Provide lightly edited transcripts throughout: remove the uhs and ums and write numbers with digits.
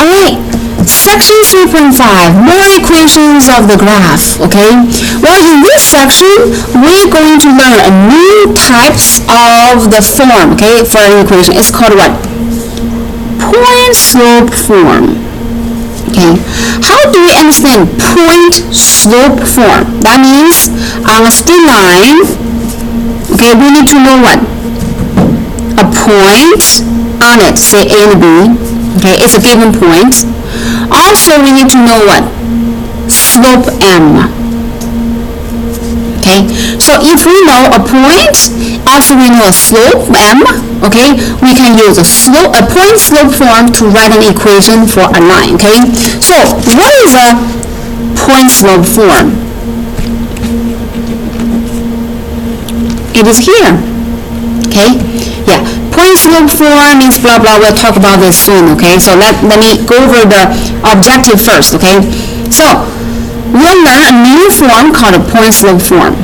Alright, section 3.5, more equations of the graph, okay? Well, in this section, we're going to learn a new types of the form, okay, for an equation. It's called what? Point slope form. Okay, how do we understand point slope form? That means on a straight line, okay, we need to know what? A point on it, say A and B, okay, it's a given point. Also, we need to know what? Slope M. Okay, so if we know a point, also we know a slope M, okay, we can use a point slope form to write an equation for a line, okay? So, what is a point slope form? It is here, okay? Yeah, point slope form means blah blah, we'll talk about this soon, okay? So let me go over the objective first, okay? So, we'll learn a new form called a point slope form,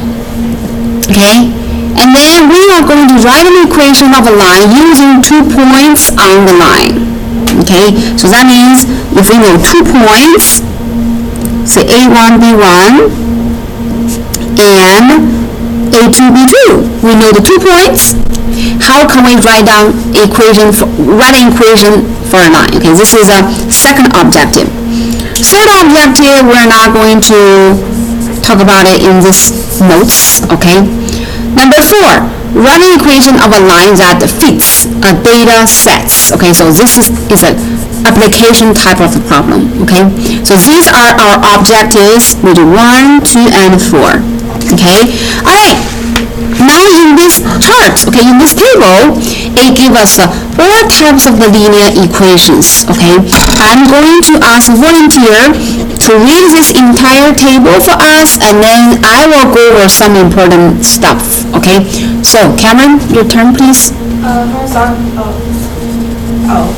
okay? And then we are going to write an equation of a line using 2 points on the line, okay? So that means if we know 2 points, say A1, B1, and A2, B2, we know the 2 points. How can we write an equation for a line? Okay, this is a second objective. Third objective, we're not going to talk about it in this notes, okay? Number 4, write an equation of a line that fits a data set. Okay, so this is an application type of the problem, okay? So these are our objectives with 1, 2, and 4, okay? All right. Now in this chart, okay, in this table, it gives us all types of the linear equations, okay? I'm going to ask a volunteer to read this entire table for us, and then I will go over some important stuff, okay? So, Cameron, your turn, please.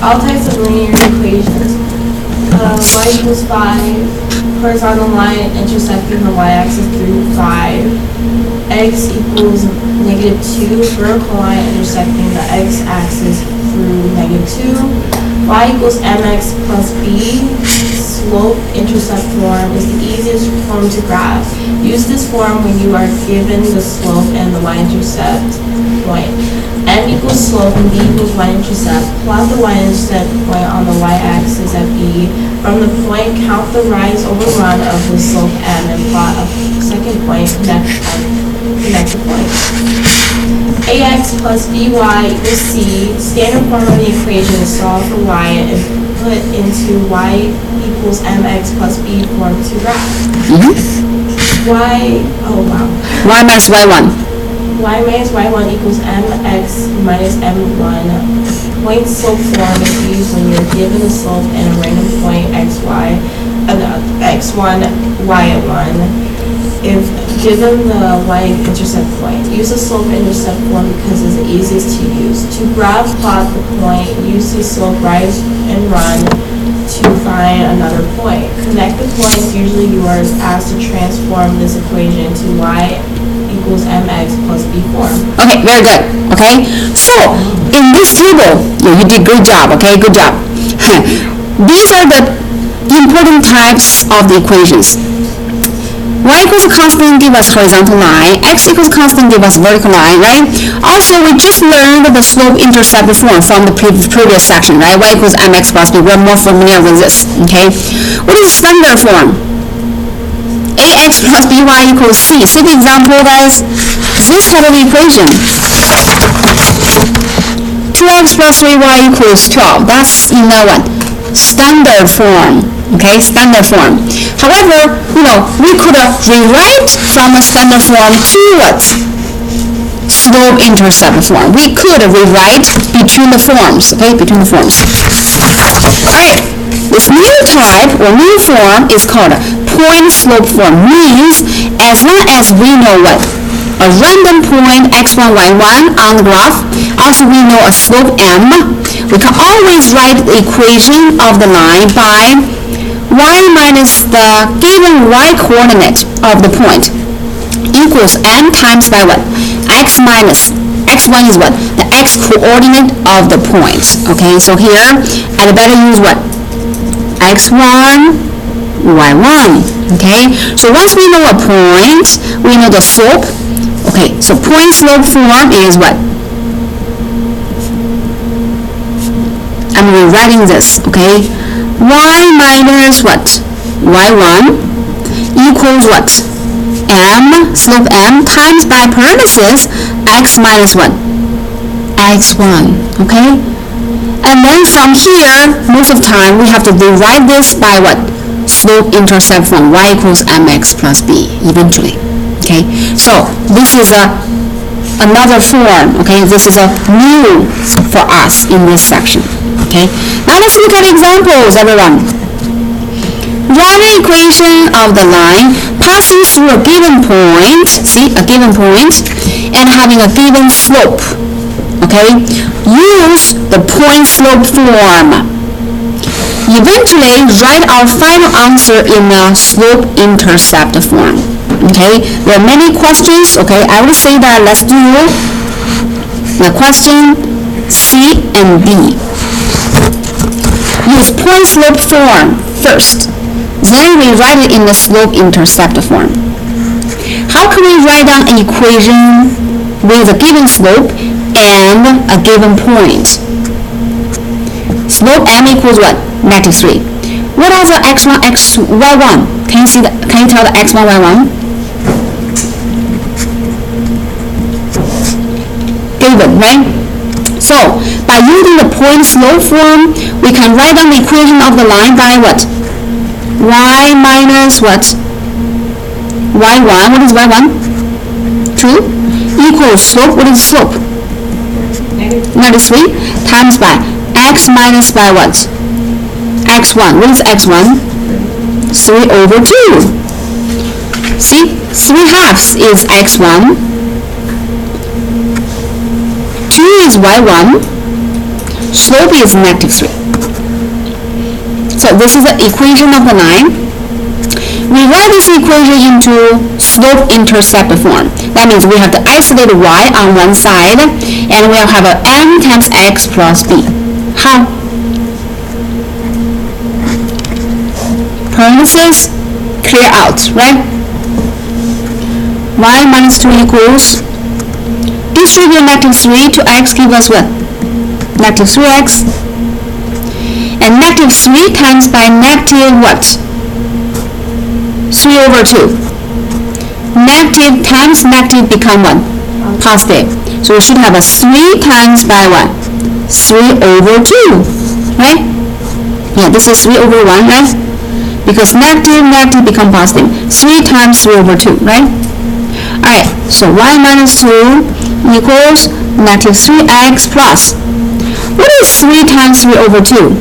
All types of linear equations. Y equals 5, horizontal line intersecting the y-axis through 5. X equals -2, vertical line intersecting the x-axis through -2. Y equals mx plus b. Slope intercept form is the easiest form to graph. Use this form when you are given the slope and the y-intercept point. M equals slope and b equals y-intercept. Plot the y-intercept point on the y-axis at b. From the point, count the rise over run of the slope m and plot a second point, connect the points. Ax plus by equals c. Standard form of the equation is solve for y and put into y equals mx plus b form to graph. Y minus y1. Y minus y1 equals mx minus m1. Point slope form is used when you're given a slope and a random point x1, y1. If given the y-intercept point, use the slope-intercept form because it's the easiest to use. To graph plot the point, use the slope rise and run to find another point. Connect the points. Usually you are asked to transform this equation to y equals mx plus b form. Okay, very good. Okay, so in this table, you did great job. Okay, good job. These are the important types of the equations. Y equals constant give us horizontal line, x equals constant give us vertical line, right? Also, we just learned the slope-intercept form from the previous section, right? Y equals mx plus b. We're more familiar with this, okay? What is standard form? Ax plus by equals c. See the example, guys? This type of equation. 2x plus 3y equals 12. That's in that one. Standard form. Okay, standard form. However, we could rewrite from a standard form to what? Slope-intercept form. We could rewrite between the forms, okay, between the forms. Alright, this new type or new form is called point slope form. Means as long as we know what? A random point x1, y1 on the graph. Also, we know a slope m. We can always write the equation of the line by y minus the given y coordinate of the point equals m times by what? X minus x1 is what? The x coordinate of the point. Okay, so here I better use what? x1, y1. Okay, so once we know a point, we know the slope. Okay, so point slope form is what? I'm rewriting this, okay? Y minus what? y1 equals what? M, slope m, times by parenthesis, x minus what? x1, okay? And then from here, most of the time, we have to rewrite this by what? Slope-intercept form, y equals mx plus b, eventually, okay? So this is another form, okay? This is a new for us in this section, okay? Now let's look at examples, everyone. Write an equation of the line passing through a given point, see, a given point, and having a given slope, okay? Use the point slope form. Eventually, write our final answer in a slope-intercept form, okay? There are many questions, okay? I will say that let's do the question C and D. Use point slope form first. Then we write it in the slope-intercept form. How can we write down an equation with a given slope and a given point? Slope m equals what? -3. What are the x1, y1? Can you tell the x1, y1? Given, right? So by using the point slope form, we can write down the equation of the line by what? Y minus what? y1, what is y1? 2 equals slope, what is slope? -3 times by x minus by what? x1, what is x1? 3 over 2. See, 3/2 is x1, 2 is y1, slope is -3. So this is the equation of the line. We write this equation into slope-intercept form. That means we have to isolate y on one side, and we'll have a m times x plus b. How? Parentheses, clear out, right? Y minus 2 equals, distribute -3 to x, give us what? -3x. And -3 times by negative what? 3 over 2. Negative times negative become what? Positive. So we should have a 3 times by what? 3 over 2, right? Yeah, this is 3 over 1, right? Because negative become positive. 3 times 3 over 2, right? Alright, so y minus 2 equals -3x plus. What is 3 times 3 over 2?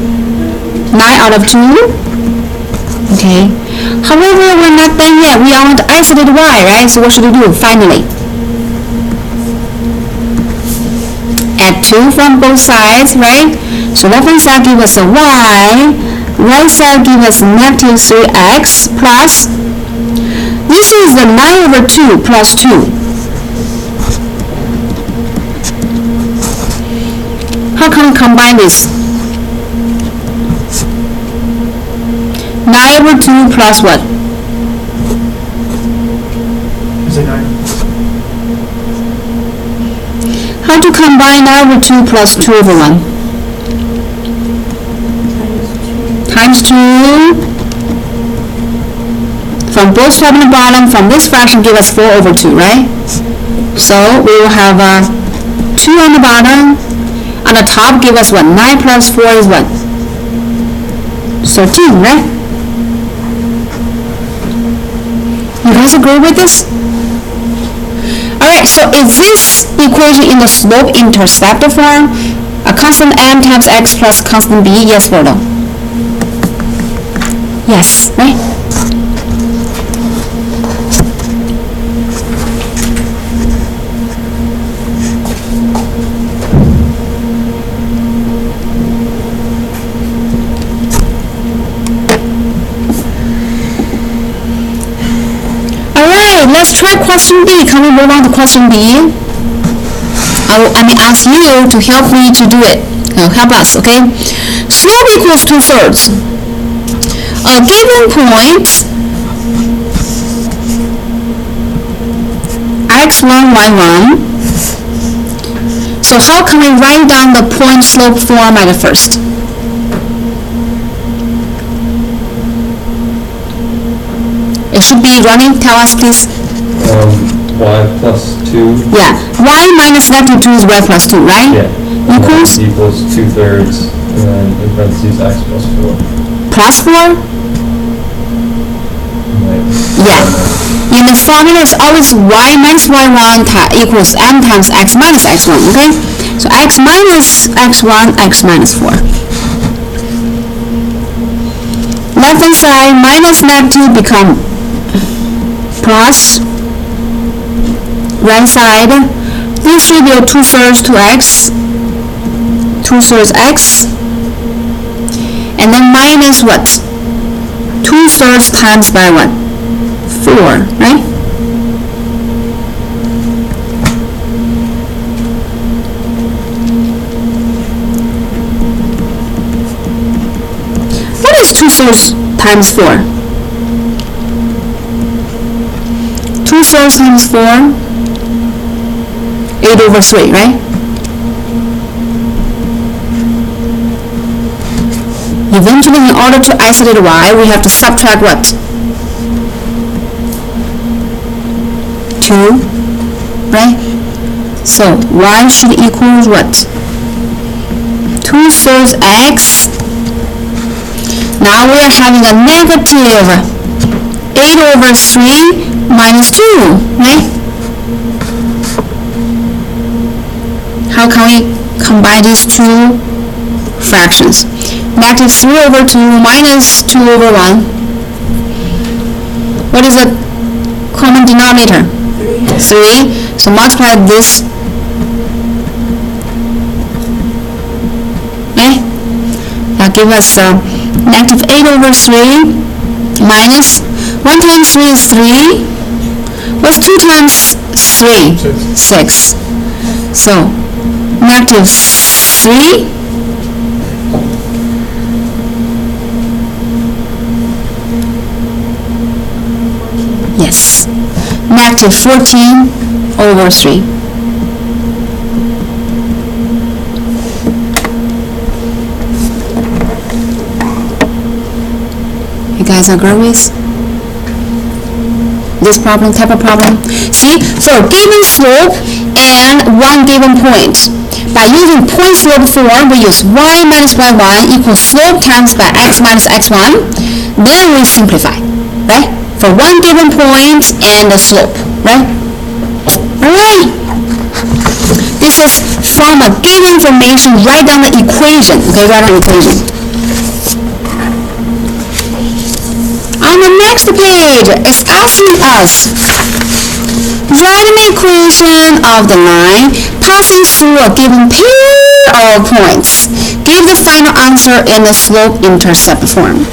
9 out of 2. Okay. However, we're not done yet. We want to isolate y, right? So what should we do? Finally, add 2 from both sides, right? So left-hand side gives us a y, right side gives us -3x plus. This is the 9 over 2 plus 2. How can we combine this? 9 over 2 plus what? Is it 9? How to combine 9 over 2 plus 2 over 1? Times 2. From both top and the bottom, from this fraction give us 4 over 2, right? So we will have 2 on the bottom. On the top give us what? 9 plus 4 is what? 13, right? You guys agree with this? Alright, so is this equation in the slope-intercept form? A constant m times x plus constant b, yes or no? Yes, right? Let's try question B. Can we move on to question B? I may ask you to help me to do it. Help us, okay? Slope equals 2/3. A given point x1, y1. So how can we write down the point slope form at first? It should be running. Tell us, please. Y plus 2. Yeah. Y minus negative 2 is y plus 2, right? Yeah. Equals? Equals 2/3, and then in parentheses x plus 4. Plus 4? Yeah. In the formula, it's always y minus y1 equals m times x minus x1, okay? So x minus x1, x minus 4. Left hand side minus negative become plus. Right side, this should be a 2/3 to x. 2/3 x. And then minus what? 2/3 times by what? 4, right? What is 2/3 times 4? 2/3 times 4, 8/3, right? Eventually, in order to isolate y, we have to subtract what? 2, right? So y should equal what? 2/3 x. Now we are having a negative 8/3 minus 2, right? How can we combine these two fractions? Negative 3/2 minus 2/1. What is the common denominator? 3. So multiply this. Okay? That gives us negative 8/3 minus 1 times 3 is 3. What's 2 times 3? 6. So negative 3 yes, negative 14/3. You guys agree with this problem, type of problem? See, for a given slope and one given point, by using point slope form, we use y minus y1 equals slope times by x minus x1. Then we simplify, right? For one given point and the slope, right? Alright. This is from a given information, write down the equation. Okay, write down the equation. On the next page, it's asking us, write an equation of the line passing through a given pair of points. Give the final answer in the slope-intercept form.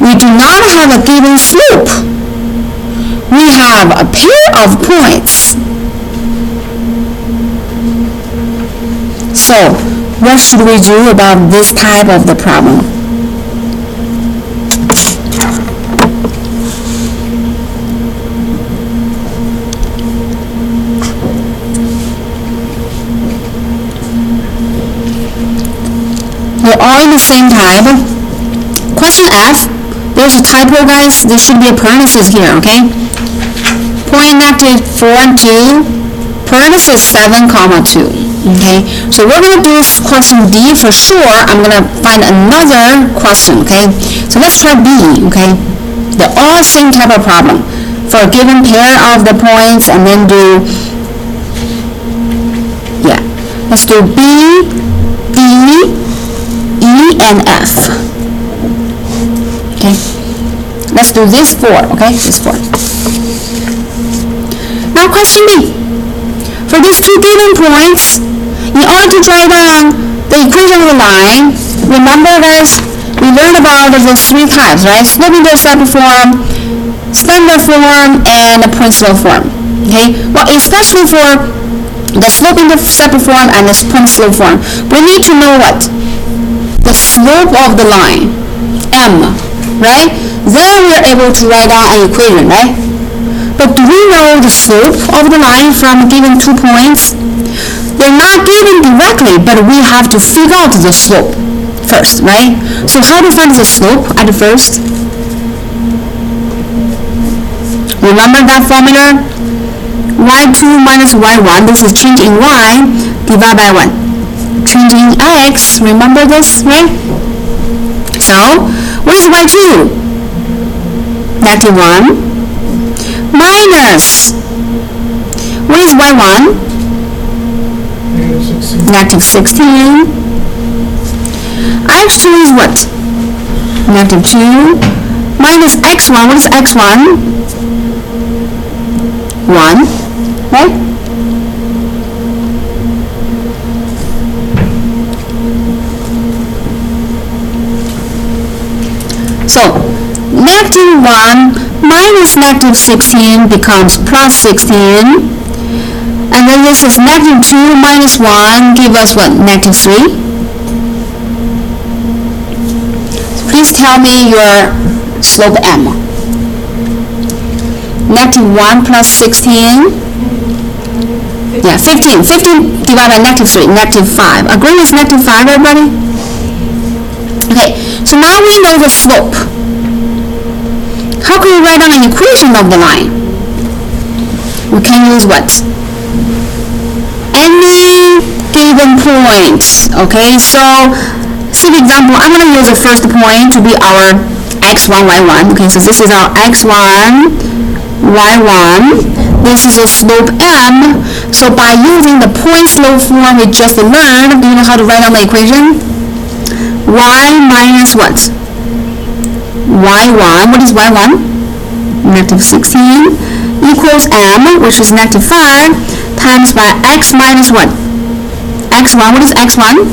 We do not have a given slope. We have a pair of points. So, what should we do about this type of the problem? They're all in the same type. Question F, there's a typo, guys. There should be a parenthesis here, okay? Point negative 4 and 2, parenthesis 7, comma 2. Okay, so we're going to do question D for sure. I'm going to find another question, okay? So let's try B, okay? They're all same type of problem. For a given pair of the points, and then do, yeah, let's do B, D, E, and F. Okay, let's do this 4, okay? This 4. Now question B. For these two given points, in order to write down the equation of the line, remember guys, we learned about the 3 types, right? Slope-intercept form, standard form, and the point slope form. Okay? Well, especially for the slope-intercept form and the point slope form, we need to know what? the slope of the line, m, right? Then we are able to write down an equation, right? But do we know the slope of the line from given 2 points? They're not given directly, but we have to figure out the slope first, right? So how to find the slope at first? Remember that formula? y2 minus y1, this is change in y, divided by what? Change in x, remember this, right? So, what is y2? Negative 1 minus, what is y1? Negative 16. Negative 16. x2 is what? Negative 2 minus x1, what is x1? 1, right? So, negative 1 minus negative 16 becomes plus 16. And then this is negative 2 minus 1 give us what? Negative 3. So please tell me your slope m. Negative 1 plus 16. Yeah, 15. 15 divided by negative 3, negative 5. Agree with negative 5, everybody? Okay, so now we know the slope. How can we write down an equation of the line? We can use what? Any given point. Okay, so see the example. I'm going to use the first point to be our x1, y1. Okay, so this is our x1, y1. This is a slope m. So by using the point slope form we just learned, do you know how to write down the equation? Y minus what? y1, what is y1? Negative 16 equals m, which is negative 5, times by x minus what? x1, what is x1?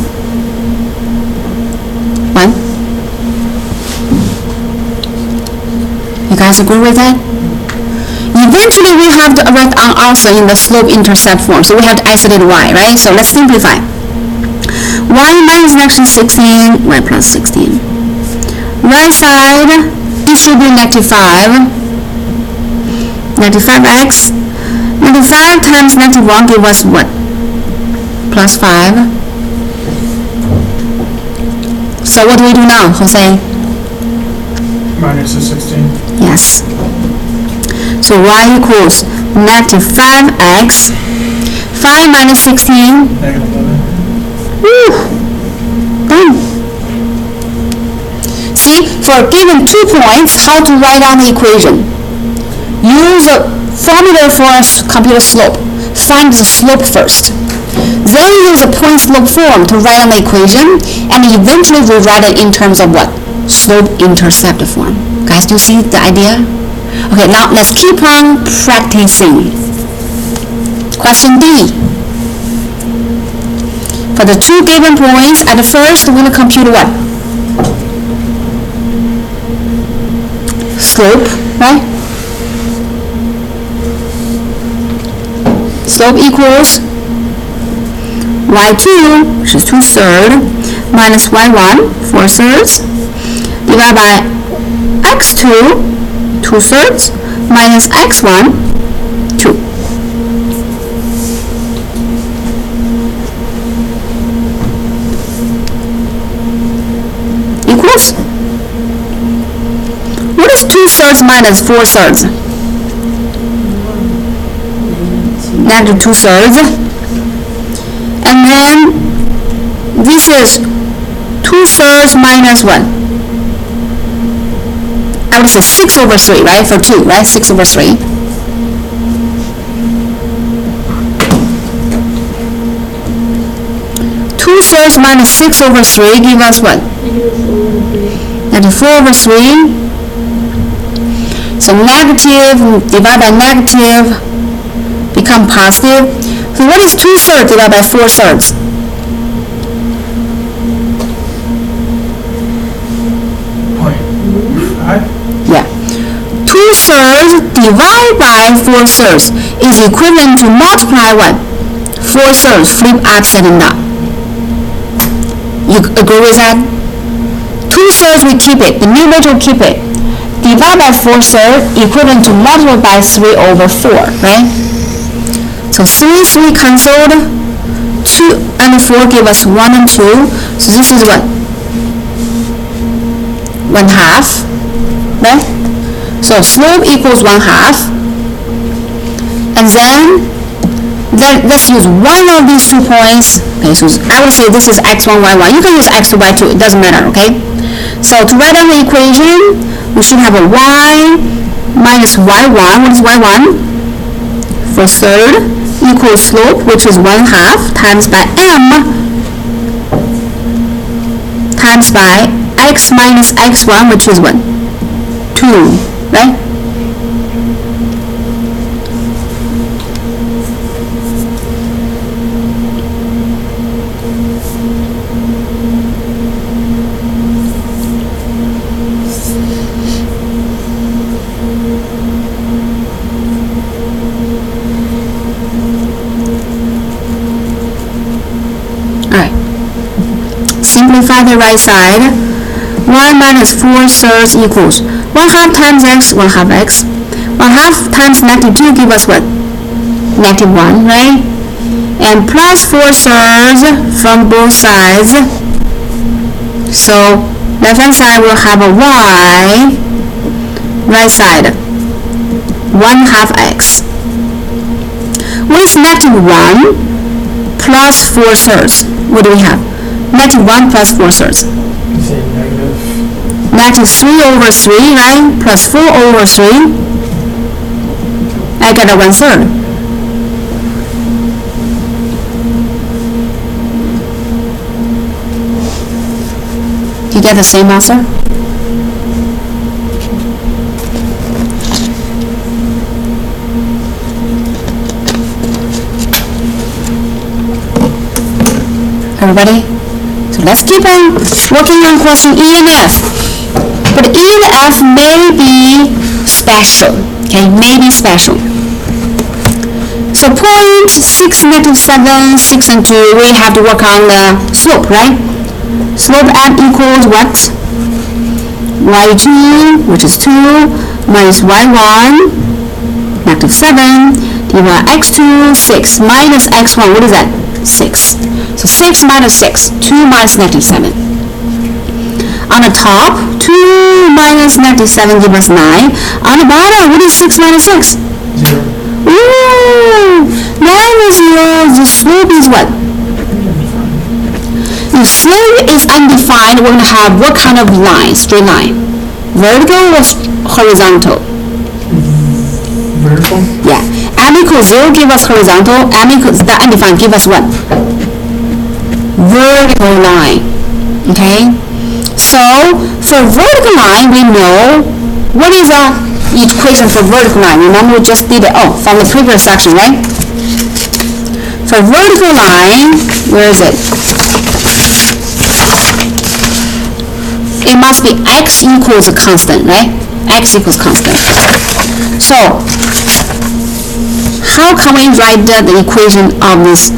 1. You guys agree with that? Eventually we have to write down also in the slope-intercept form, so we have to isolate y, right? So let's simplify. Y minus negative 16, y plus 16. Right side, it should be negative 5. Negative 5x. Negative 5 times negative 1 give us what? Plus 5. So what do we do now, Jose? Minus the 16. Yes. So y equals negative 5x. 5 minus 16. Negative 11. Woo! Done. See, for given 2 points, how to write down the equation? Use a formula for computer slope. Find the slope first. Then use a point slope form to write down the equation, and eventually we'll write it in terms of what? Slope-intercept form. Guys, do you see the idea? Okay, now let's keep on practicing. Question D. For the 2 given points, at first we're going to compute what? Slope, right? Slope equals y2, which is 2/3, minus y1, 4/3, divided by x2, 2/3, minus x1, 2. Equals? What is 2/3 minus 4/3? Negative 2/3. And then this is 2/3 minus what? I would say 6/3, right? For 2, right? 6/3. Two-thirds minus 6/3 give us what? Negative 4/3. So negative divided by negative become positive. So what is 2/3 divided by 4/3? Point. 5. Yeah. 2/3 divided by 4/3 is equivalent to multiply what? 4/3, flip upside down. You agree with that? 2/3 we keep it, the numerator we keep it. Divide by 4/3 equivalent to multiply by 3/4, right? So 3 cancelled, 2 and 4 give us 1 and 2. So this is what? 1/2, right? So slope equals 1/2. And then let's use one of these 2 points. Okay, so I would say this is x1, y1. You can use x2, y2, it doesn't matter, okay? So to write down the equation, we should have a y minus y1. What is y1? For third equals slope, which is 1/2 times by m times by x minus x1, which is what? 2, right? Simplify the right side. 1 minus 4/3 equals 1/2 times x, 1/2 x. 1/2 times -2 give us what? -1, right? And plus 4/3 from both sides. So left hand side will have a y. Right side 1/2 x. What is -1 plus 4/3? What do we have? -1 plus 4/3. You say negative. -3/3, right? Plus 4/3. I get a 1/3. Do you get the same answer? Everybody? So let's keep on working on question E and F. But E and F may be special, okay, may be special. So point 6, -7, 6 and 2, we have to work on the slope, right? Slope M equals what? y2, which is 2, minus y1, -7, divided by x2, 6, minus x1, what is that? 6. So 6 minus 6, 2 minus -7. On the top, 2 minus -7 gives us 9. On the bottom, what is 6 minus 6? 0. Ooh, 9 is 0. The slope is what? If slope is undefined, we're going to have what kind of line? Straight line. Vertical or horizontal? Vertical. Yeah. M equals 0 give us horizontal. M equals that undefined give us what? Vertical line. Okay? So for vertical line, we know what is the equation for vertical line. Remember we just did it from the previous section, right? For vertical line, where is it? It must be x equals a constant, right? X equals constant. So how can we write the equation of this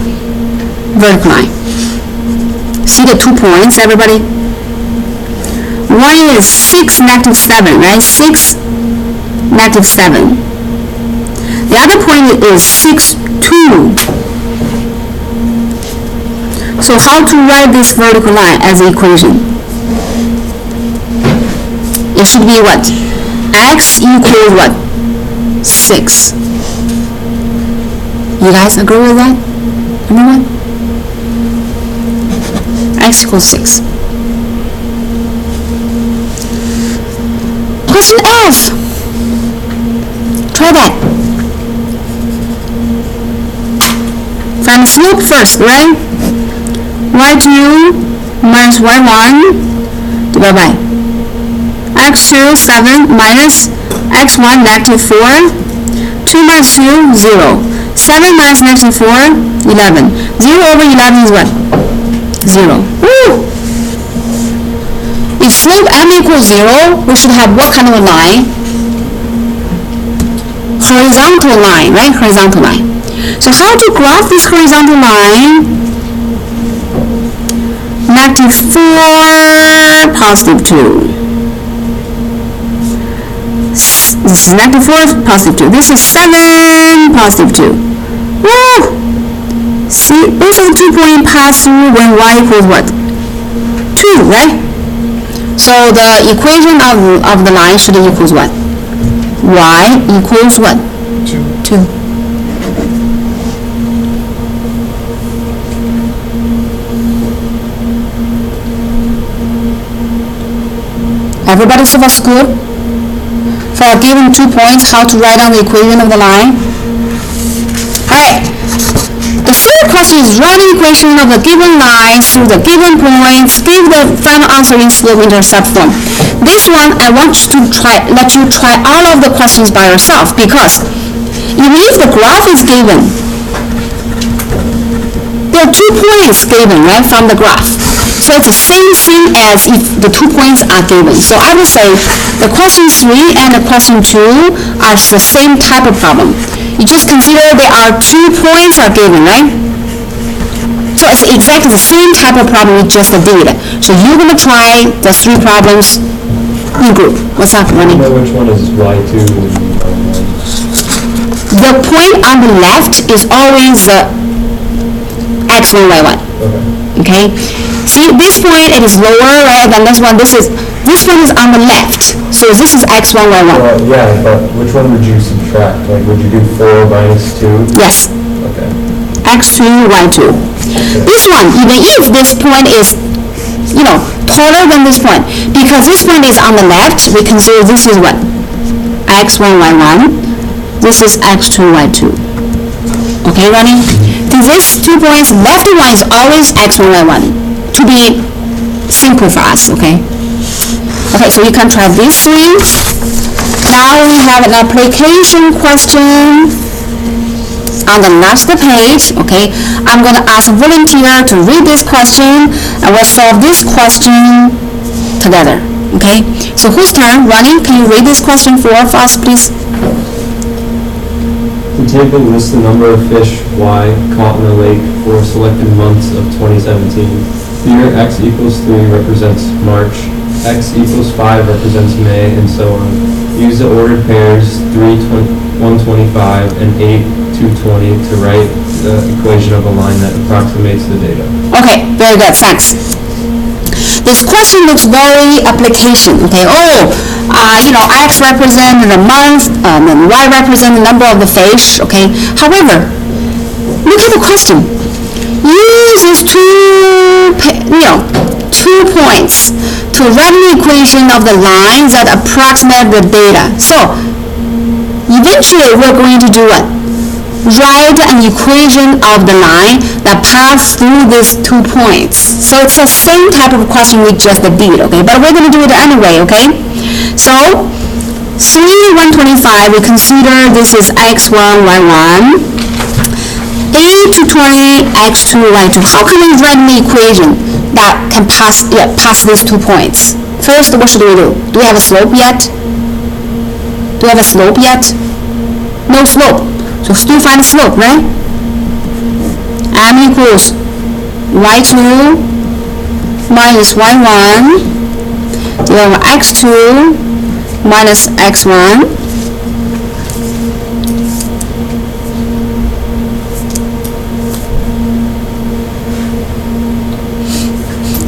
vertical line? See the 2 points, everybody? One is 6 -7, right? 6 -7. The other point is 6, 2. So how to write this vertical line as an equation? It should be what? X equals what? 6. You guys agree with that? Everyone? X equals 6. Question F. Try that. Find the slope first, right? y2 minus y1 divided by x2, 7 minus x1, -4. 2 minus 2, 0. 7 minus -4, 11. 0 over 11 is what? 0. Woo! If slope m equals 0, we should have what kind of a line? Horizontal line, right? Horizontal line. So how to graph this horizontal line? -4, positive 2. This is negative 4, positive 2. This is 7, positive 2. Woo! See, both of the 2 points pass through when y equals what? 2, right? So the equation of the line should equals what? Y equals what? 2. Everybody so far good? For given 2 points, how to write down the equation of the line? Alright. The third question is write the equation of the given line through the given points, give the final answer in slope-intercept form. This one, I want you to let you try all of the questions by yourself, because even if the graph is given, there are 2 points given, right, from the graph. So it's the same thing as if the 2 points are given. So I would say the question 3 and the question 2 are the same type of problem. You just consider there are 2 points are given, right? So it's exactly the same type of problem we just did. So you're going to try the 3 problems in group. What's up, I Ronnie? don't know which one is y2 and y1. The point on the left is always the x1, y1. Okay. Okay? See, this point, it is lower, right, than this one. This one is on the left. So this is x1, y1. Well, yeah, but which one would you subtract? Like, would you do 4 minus 2? Yes. Okay. x2, y2. This one, even if this point is, taller than this point, because this point is on the left, we consider this is what? x1, y1. This is x2, y2. Okay, Ronnie? These 2 points, left one is always x1, y1. To be simple for us, okay? Okay, so you can try this 3. Now we have an application question on the next page, okay? I'm going to ask a volunteer to read this question, and we'll solve this question together, okay? So whose turn? Ronnie, can you read this question for us, please? The table lists the number of fish Y caught in the lake for selected months of 2017. Here, x equals 3 represents March, x equals 5 represents May, and so on. Use the ordered pairs 3, 125, and 8, 220 to write the equation of a line that approximates the data. Okay, very good, thanks. This question looks very application, okay? X represent the month, and Y represent the number of the fish, okay? However, look at the question. Use these 2 points to write the equation of the lines that approximate the data. So, eventually we're going to do what? Write an equation of the line that passes through these 2 points. So it's the same type of question we just did, okay? But we're going to do it anyway, okay? So 3, 125, we consider this is x1, y1. 8 to 20, x2, y2. How can we write the equation that can pass these 2 points? First, what should we do? Do we have a slope yet? No slope. So still find the slope, right? M equals y2 minus y1 divided by x2 minus x1.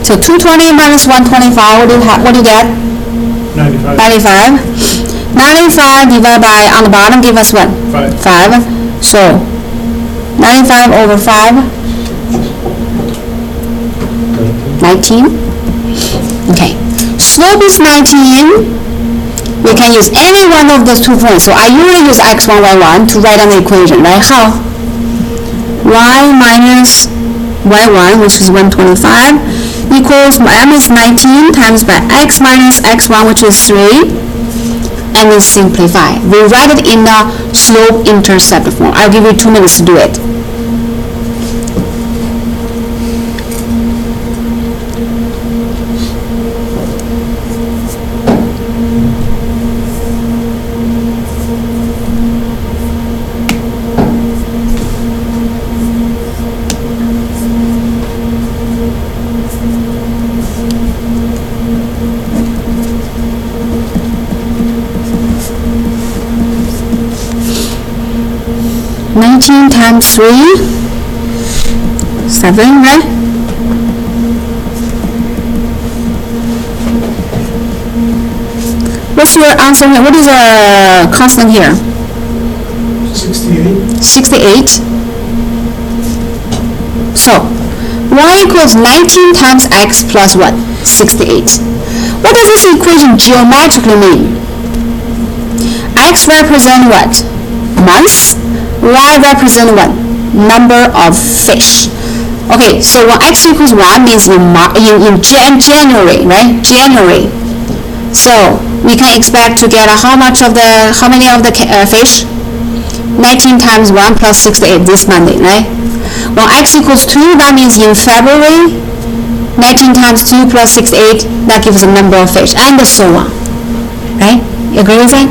So 220 minus 125, what do you get? 95. 95 divided by, on the bottom, give us what? 5. So 95 over 5, 19. Okay. Slope is 19. We can use any one of those 2 points. So I usually use x1, y1 to write down the equation, right? How? Y minus y1, which is 125, equals m is 19 times by x minus x1, which is 3. And we simplify. We write it in the slope-intercept form. I'll give you 2 minutes to do it. 19 times 3, 7, right? What's your answer here? What is the constant here? 68. 68. So, y equals 19 times x plus what? 68. What does this equation geometrically mean? X represent what? Months. Y represent what? Number of fish. Okay, so when x equals 1 means in January, right? January. So we can expect to get how many of the fish? 19 times 1 plus 68 this Monday, right? When x equals 2, that means in February, 19 times 2 plus 68, that gives a number of fish, and so on. Right? You agree with that?